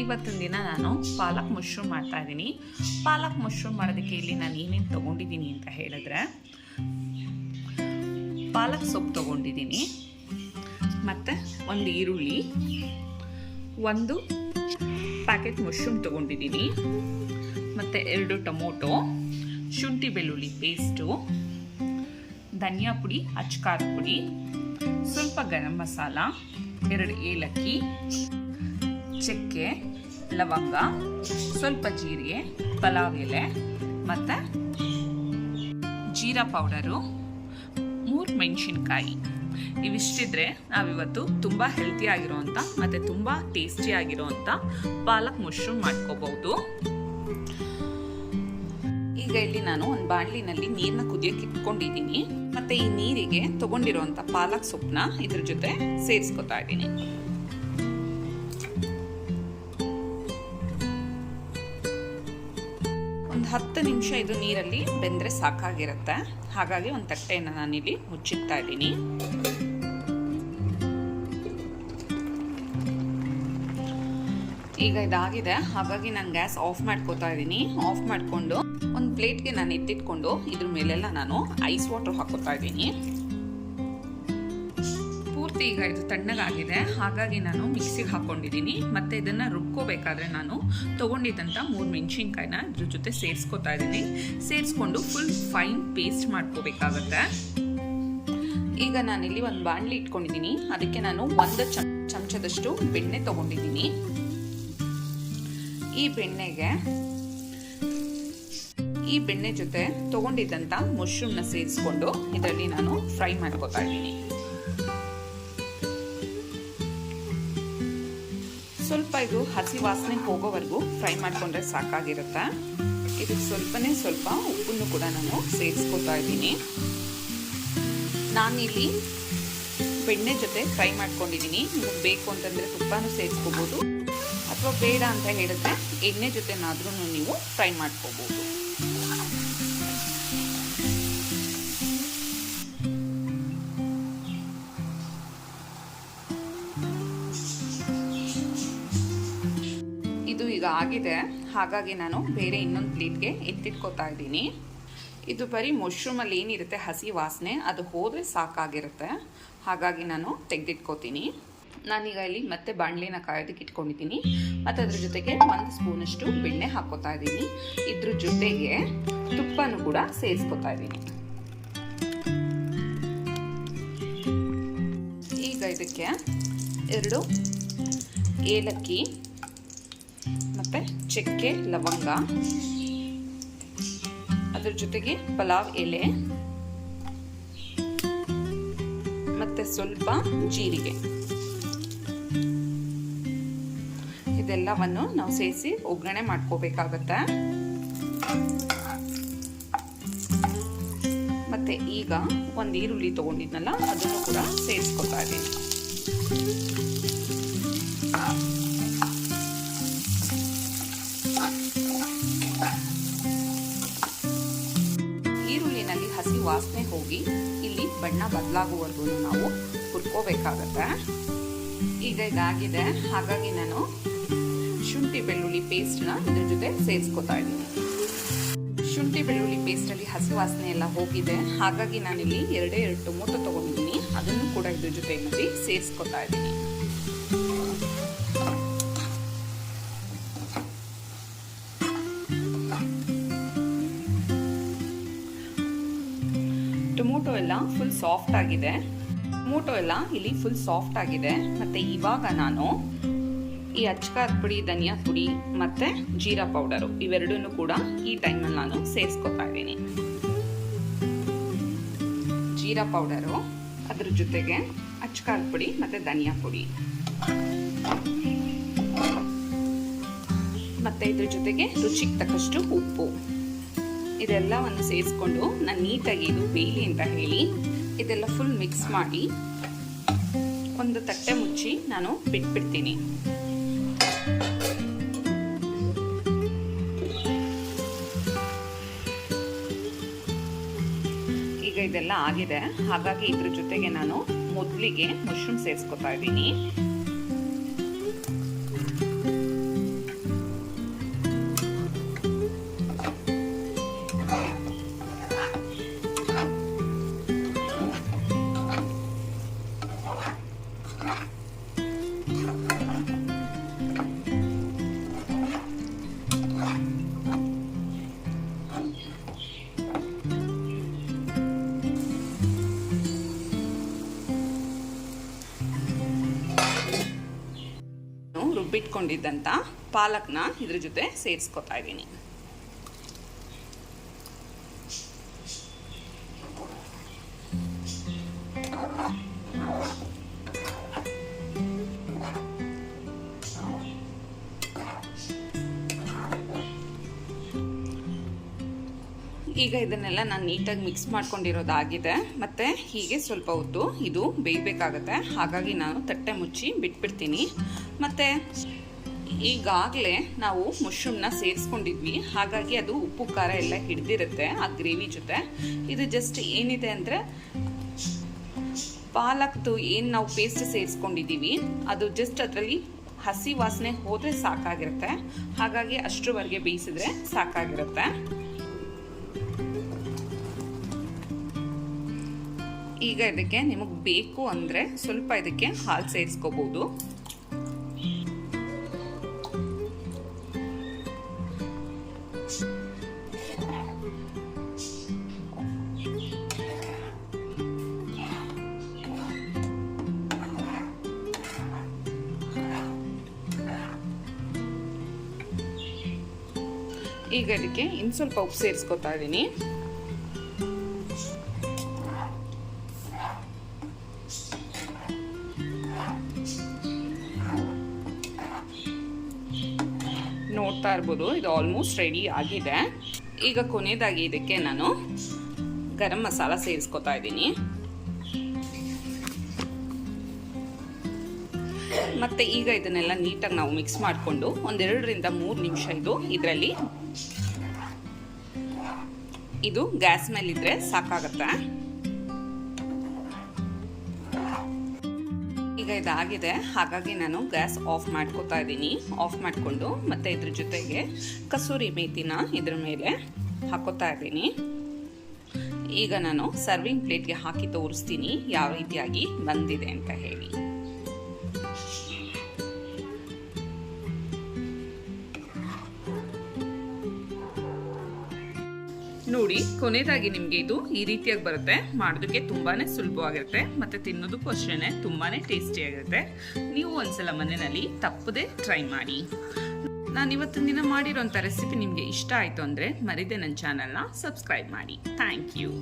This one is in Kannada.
ಇವತ್ತಿನ ದಿನ ನಾನು ಪಾಲಕ್ ಮಶ್ರೂಮ್ ಮಾಡ್ತಾ ಇದ್ದೀನಿ. ಪಾಲಕ್ ಮಶ್ರೂಮ್ ಮಾಡೋದಕ್ಕೆ ಇಲ್ಲಿ ನಾನು ಏನೇನು ತೊಗೊಂಡಿದ್ದೀನಿ ಅಂತ ಹೇಳಿದ್ರೆ, ಪಾಲಕ್ ಸೊಪ್ಪು ತೊಗೊಂಡಿದ್ದೀನಿ, ಮತ್ತು ಒಂದು ಈರುಳ್ಳಿ, ಒಂದು ಪ್ಯಾಕೆಟ್ ಮಶ್ರೂಮ್ ತೊಗೊಂಡಿದ್ದೀನಿ, ಮತ್ತು 2 ಟೊಮೊಟೊ, ಶುಂಠಿ ಬೆಳ್ಳುಳ್ಳಿ ಪೇಸ್ಟು, ಧನಿಯಾ ಪುಡಿ, ಅಚ್ಕಾರದ ಪುಡಿ, ಸ್ವಲ್ಪ ಗರಂ ಮಸಾಲ, 2 ಏಲಕ್ಕಿ, ಚಕ್ಕೆ, ಲವಂಗ, ಸ್ವಲ್ಪ ಜೀರಿಗೆ, ಪಲಾವ್ ಎಲೆ ಮತ್ತು ಜೀರಾ ಪೌಡರು, 3 ಮೆಣಸಿನ್ಕಾಯಿ. ಇವಿಷ್ಟಿದ್ರೆ ನಾವಿವತ್ತು ತುಂಬ ಹೆಲ್ತಿ ಆಗಿರೋವಂಥ ಮತ್ತು ತುಂಬ ಟೇಸ್ಟಿ ಆಗಿರೋವಂಥ ಪಾಲಕ್ ಮಶ್ರೂಮ್ ಮಾಡ್ಕೋಬಹುದು. ಈಗ ಇಲ್ಲಿ ನಾನು ಒಂದು ಬಾಣಲಿನಲ್ಲಿ ನೀರನ್ನ ಕುದಿಯೋಕೆ ಇಟ್ಕೊಂಡಿದ್ದೀನಿ. ಮತ್ತು ಈ ನೀರಿಗೆ ತೊಗೊಂಡಿರೋವಂಥ ಪಾಲಕ್ ಸೊಪ್ಪನ್ನ ಇದ್ರ ಜೊತೆ ಸೇರಿಸ್ಕೊತಾ ಇದ್ದೀನಿ. ಒಂದು 10 ನಿಮಿಷ ಇದು ನೀರಲ್ಲಿ ಬೆಂದರೆ ಸಾಕಾಗಿರುತ್ತೆ. ಹಾಗಾಗಿ ಒಂದು ತಟ್ಟೆಯನ್ನು ನಾನಿಲ್ಲಿ ಮುಚ್ಚಿಡ್ತಾ ಇದ್ದೀನಿ. ಈಗ ಇದಾಗಿದೆ, ಹಾಗಾಗಿ ನಾನು ಗ್ಯಾಸ್ ಆಫ್ ಮಾಡ್ಕೋತಾ ಇದ್ದೀನಿ. ಆಫ್ ಮಾಡಿಕೊಂಡು ಒಂದು ಪ್ಲೇಟ್ಗೆ ನಾನು ಎತ್ತಿಟ್ಕೊಂಡು ಇದ್ರ ಮೇಲೆಲ್ಲ ನಾನು ಐಸ್ ವಾಟರ್ ಹಾಕೋತಾ ಇದ್ದೀನಿ. ಪೂರ್ತಿ ಈಗ ಇದು ತಣ್ಣಗಾಗಿದೆ, ಹಾಗಾಗಿ ನಾನು ಮಿಕ್ಸಿಗೆ ಹಾಕೊಂಡಿದ್ದೀನಿ. ಮತ್ತು ಇದನ್ನು ರುಬ್ಕೋಬೇಕಾದ್ರೆ ನಾನು ತೊಗೊಂಡಿದ್ದಂಥ 3 ಮೆಣಸಿನ್ಕಾಯಿನ ಇದ್ರ ಜೊತೆ ಸೇರಿಸ್ಕೊತಾ ಇದ್ದೀನಿ. ಸೇರಿಸ್ಕೊಂಡು ಫುಲ್ ಫೈನ್ ಪೇಸ್ಟ್ ಮಾಡ್ಕೋಬೇಕಾಗತ್ತೆ. ಈಗ ನಾನಿಲ್ಲಿ ಒಂದು ಬಾಣಲಿ ಇಟ್ಕೊಂಡಿದ್ದೀನಿ. ಅದಕ್ಕೆ ನಾನು 1 ಚಮಚದಷ್ಟು ಬೆಣ್ಣೆ ತೊಗೊಂಡಿದ್ದೀನಿ. ಈ ಬೆಣ್ಣೆ ಜೊತೆ ತೊಗೊಂಡಿದ್ದಂಥ ಮಶ್ರೂಮ್ನ ಸೇರಿಸ್ಕೊಂಡು ಇದರಲ್ಲಿ ನಾನು ಫ್ರೈ ಮಾಡ್ಕೋತಾ ಇದ್ದೀನಿ. ಸ್ವಲ್ಪ ಇದು ಹಸಿ ವಾಸನೆ ಹೋಗೋವರೆಗೂ ಫ್ರೈ ಮಾಡಿಕೊಂಡ್ರೆ ಸಾಕಾಗಿರುತ್ತೆ. ಇದಕ್ಕೆ ಸ್ವಲ್ಪ ಉಪ್ಪನ್ನು ಕೂಡ ನಾನು ಸೇರಿಸ್ಕೊತಾ ಇದ್ದೀನಿ. ನಾನಿಲ್ಲಿ ಬೆಣ್ಣೆ ಜೊತೆ ಫ್ರೈ ಮಾಡ್ಕೊಂಡಿದ್ದೀನಿ. ನಿಮಗೆ ಬೇಕು ಅಂತಂದರೆ ತುಪ್ಪನೂ ಸೇರಿಸ್ಕೋಬೋದು, ಅಥವಾ ಬೇಡ ಅಂತ ಹೇಳಿದ್ರೆ ಎಣ್ಣೆ ಜೊತೆನಾದ್ರೂ ನೀವು ಫ್ರೈ ಮಾಡ್ಕೋಬೋದು. ಇದು ಈಗ ಆಗಿದೆ, ಹಾಗಾಗಿ ನಾನು ಬೇರೆ ಇನ್ನೊಂದು ಪ್ಲೇಟ್ಗೆ ಎತ್ತಿಟ್ಕೋತಾ ಇದ್ದೀನಿ. ಇದು ಬರೀ ಮಶ್ರೂಮಲ್ಲಿ ಏನಿರುತ್ತೆ ಹಸಿ ವಾಸನೆ ಅದು ಹೋದರೆ ಸಾಕಾಗಿರುತ್ತೆ. ಹಾಗಾಗಿ ನಾನು ತೆಗೆದಿಟ್ಕೋತೀನಿ. ನಾನೀಗ ಇಲ್ಲಿ ಮತ್ತೆ ಬಾಣಲಿನ ಕಾಯೋದಕ್ಕೆ ಇಟ್ಕೊಂಡಿದ್ದೀನಿ. ಮತ್ತು ಅದ್ರ ಜೊತೆಗೆ 1 ಸ್ಪೂನಷ್ಟು ಬೆಣ್ಣೆ ಹಾಕೋತಾ ಇದ್ದೀನಿ. ಇದ್ರ ಜೊತೆಗೆ ತುಪ್ಪನೂ ಕೂಡ ಸೇರಿಸ್ಕೊತಾ ಇದ್ದೀನಿ. ಈಗ ಇದಕ್ಕೆ 2 ಏಲಕ್ಕಿ ಮತ್ತು ಚಕ್ಕೆ, ಲವಂಗ, ಅದ್ರ ಜೊತೆಗೆ ಪಲಾವ್ ಎಲೆ ಮತ್ತು ಸ್ವಲ್ಪ ಜೀರಿಗೆ, ಇದೆಲ್ಲವನ್ನು ನಾವು ಸೇರಿಸಿ ಒಗ್ಗರಣೆ ಮಾಡ್ಕೋಬೇಕಾಗತ್ತೆ. ಮತ್ತೆ ಈಗ ಒಂದು ಈರುಳ್ಳಿ ತಗೊಂಡಿದ್ನಲ್ಲ ಅದನ್ನು ಕೂಡ ಸೇರಿಸ್ಕೊತಾ ಇದ್ದೀನಿ. ಈರುಳ್ಳಿನಲ್ಲಿ ಹಸಿ ವಾಸನೆ ಹೋಗಿ ಇಲ್ಲಿ ಬಣ್ಣ ಬದಲಾಗುವವರೆಗೂ ನಾವು ಹುರ್ಕೋಬೇಕಾಗತ್ತೆ. ಈಗ ಇದಾಗಿದೆ, ಹಾಗಾಗಿ ನಾನು ಶುಂಠಿ ಬೆಳ್ಳುಳ್ಳಿ ಪೇಸ್ಟ್ನ ಇದ್ರ ಜೊತೆ ಸೇರಿಸ್ಕೊತಾ ಇದ್ದೀನಿ. ಶುಂಠಿ ಬೆಳ್ಳುಳ್ಳಿ ಪೇಸ್ಟಲ್ಲಿ ಹಸಿ ವಾಸನೆ ಎಲ್ಲ ಹೋಗಿದೆ, ಹಾಗಾಗಿ ನಾನಿಲ್ಲಿ 2 ಟೊಮೊಟೊ ತೊಗೊಂಡಿದ್ದೀನಿ. ಅದನ್ನು ಕೂಡ ಇದ್ರ ಜೊತೆಯಲ್ಲಿ ಸೇರಿಸ್ಕೊತಾ ಇದ್ದೀನಿ. ಟೊಮೊಟೊ ಎಲ್ಲ ಫುಲ್ ಸಾಫ್ಟ್ ಆಗಿದೆ. ಇಲ್ಲಿ ಫುಲ್ ಸಾಫ್ಟ್ ಆಗಿದೆ. ಮತ್ತು ಇವಾಗ ನಾನು ಈ ಅಚ್ಕಾರದ ಪುಡಿ, ಧನಿಯಾ ಪುಡಿ ಮತ್ತು ಜೀರಾ ಪೌಡರು ಇವೆರಡನ್ನೂ ಕೂಡ ಈ ಟೈಮಲ್ಲಿ ನಾನು ಸೇರಿಸ್ಕೊತಾ ಇದ್ದೀನಿ. ಜೀರಾ ಪೌಡರು, ಅದ್ರ ಜೊತೆಗೆ ಅಚ್ಕಾರದ ಪುಡಿ ಮತ್ತು ಧನಿಯಾ ಪುಡಿ, ಮತ್ತು ಇದ್ರ ಜೊತೆಗೆ ರುಚಿಗೆ ತಕ್ಕಷ್ಟು ಉಪ್ಪು, ಇದೆಲ್ಲವನ್ನು ಸೇರಿಸ್ಕೊಂಡು ನಾನು ನೀಟಾಗಿ ಇದು ಬೇಯಲಿ ಅಂತ ಹೇಳಿ ಇದೆಲ್ಲ ಫುಲ್ ಮಿಕ್ಸ್ ಮಾಡಿ ಒಂದು ತಟ್ಟೆ ಮುಚ್ಚಿ ನಾನು ಬಿಟ್ಬಿಡ್ತೀನಿ. ಈಗ ಇದೆಲ್ಲ ಆಗಿದೆ, ಹಾಗಾಗಿ ಇದ್ರ ಜೊತೆಗೆ ನಾನು ಮೊದಲಿಗೆ ಮಶ್ರೂಮ್ ಸೇರಿಸ್ಕೊತಾ ಇದ್ದೀನಿ. ರುಬ್ಬಿಟ್ಕೊಂಡಿದ್ದಂಥ ಪಾಲಕ್ನ ಇದ್ರ ಜೊತೆ ಸೇರಿಸ್ಕೊತಾ ಇದ್ದೀನಿ. ಈಗ ಇದನ್ನೆಲ್ಲ ನಾನು ನೀಟಾಗಿ ಮಿಕ್ಸ್ ಮಾಡ್ಕೊಂಡಿರೋದಾಗಿದೆ. ಮತ್ತು ಹೀಗೆ ಸ್ವಲ್ಪ ಹೊತ್ತು ಇದು ಬೇಯಬೇಕಾಗತ್ತೆ. ಹಾಗಾಗಿ ನಾನು ತಟ್ಟೆ ಮುಚ್ಚಿ ಬಿಟ್ಬಿಡ್ತೀನಿ. ಮತ್ತು ಈಗಾಗಲೇ ನಾವು ಮಶ್ರೂಮ್ನ ಸೇರಿಸ್ಕೊಂಡಿದ್ವಿ, ಹಾಗಾಗಿ ಅದು ಉಪ್ಪು ಖಾರ ಎಲ್ಲ ಹಿಡಿದಿರುತ್ತೆ ಆ ಗ್ರೇವಿ ಜೊತೆ. ಇದು ಜಸ್ಟ್ ಏನಿದೆ ಅಂದರೆ ಪಾಲಕ್ದು ಏನು ನಾವು ಪೇಸ್ಟ್ ಸೇರಿಸ್ಕೊಂಡಿದ್ದೀವಿ ಅದು ಜಸ್ಟ್ ಅದರಲ್ಲಿ ಹಸಿ ವಾಸನೆ ಹೋದರೆ ಸಾಕಾಗಿರುತ್ತೆ. ಹಾಗಾಗಿ ಅಷ್ಟರವರೆಗೆ ಬೇಯಿಸಿದ್ರೆ ಸಾಕಾಗಿರುತ್ತೆ. ಈಗ ಇದಕ್ಕೆ ನಿಮಗೆ ಬೇಕು ಅಂದರೆ ಸ್ವಲ್ಪ ಇದಕ್ಕೆ ಹಾಲು ಸೇರಿಸ್ಕೋಬಹುದು. ಈಗ ಇದಕ್ಕೆ ಇನ್ನು ಸ್ವಲ್ಪ ಉಪ್ಪು ಸೇರಿಸ್ಕೊತಾ ಇದ್ದೀನಿ. ನೋಡ್ತಾ ಇರ್ಬೋದು, ಇದು ಆಲ್ಮೋಸ್ಟ್ ರೆಡಿ ಆಗಿದೆ. ಈಗ ಕೊನೆಯದಾಗಿ ಇದಕ್ಕೆ ನಾನು ಗರಂ ಮಸಾಲ ಸೇರಿಸ್ಕೊತಾ ಇದ್ದೀನಿ. ಮತ್ತೆ ಈಗ ಇದನ್ನೆಲ್ಲ ನೀಟಾಗಿ ನಾವು ಮಿಕ್ಸ್ ಮಾಡಿಕೊಂಡು 1-2 ರಿಂದ 3 ನಿಮಿಷ ಇದರಲ್ಲಿ ಇದು ಗ್ಯಾಸ್ ಮೇಲಿದ್ರೆ ಸಾಕಾಗತ್ತೆ. ಈಗ ಇದಾಗಿದೆ, ಹಾಗಾಗಿ ನಾನು ಗ್ಯಾಸ್ ಆಫ್ ಮಾಡ್ಕೋತಾ ಇದ್ದೀನಿ. ಆಫ್ ಮಾಡಿಕೊಂಡು ಮತ್ತೆ ಇದ್ರ ಜೊತೆಗೆ ಕಸೂರಿ ಮೇಥಿನ ಇದ್ರ ಮೇಲೆ ಹಾಕೋತಾ ಇದ್ದೀನಿ. ಈಗ ನಾನು ಸರ್ವಿಂಗ್ ಪ್ಲೇಟ್ಗೆ ಹಾಕಿ ತೋರಿಸ್ತೀನಿ ಯಾವ ರೀತಿಯಾಗಿ ಬಂದಿದೆ ಅಂತ ಹೇಳಿ. ನೋಡಿ, ಕೊನೆಯದಾಗಿ ನಿಮಗೆ ಇದು ಈ ರೀತಿಯಾಗಿ ಬರುತ್ತೆ. ಮಾಡೋದಕ್ಕೆ ತುಂಬಾನೇ ಸುಲಭವಾಗಿರುತ್ತೆ ಮತ್ತು ತಿನ್ನೋದಕ್ಕೂ ಅಷ್ಟೇ ತುಂಬಾನೇ ಟೇಸ್ಟಿಯಾಗಿರುತ್ತೆ. ನೀವು ಒಂದ್ಸಲ ಮನೆಯಲ್ಲಿ ತಪ್ಪದೆ ಟ್ರೈ ಮಾಡಿ. ನಾನು ಇವತ್ತಿನ ದಿನ ಮಾಡಿರೋಂಥ ರೆಸಿಪಿ ನಿಮಗೆ ಇಷ್ಟ ಆಯಿತು ಅಂದರೆ ಮರಿದೆ ನನ್ನ ಚಾನಲ್ನ ಸಬ್ಸ್ಕ್ರೈಬ್ ಮಾಡಿ. Thank you.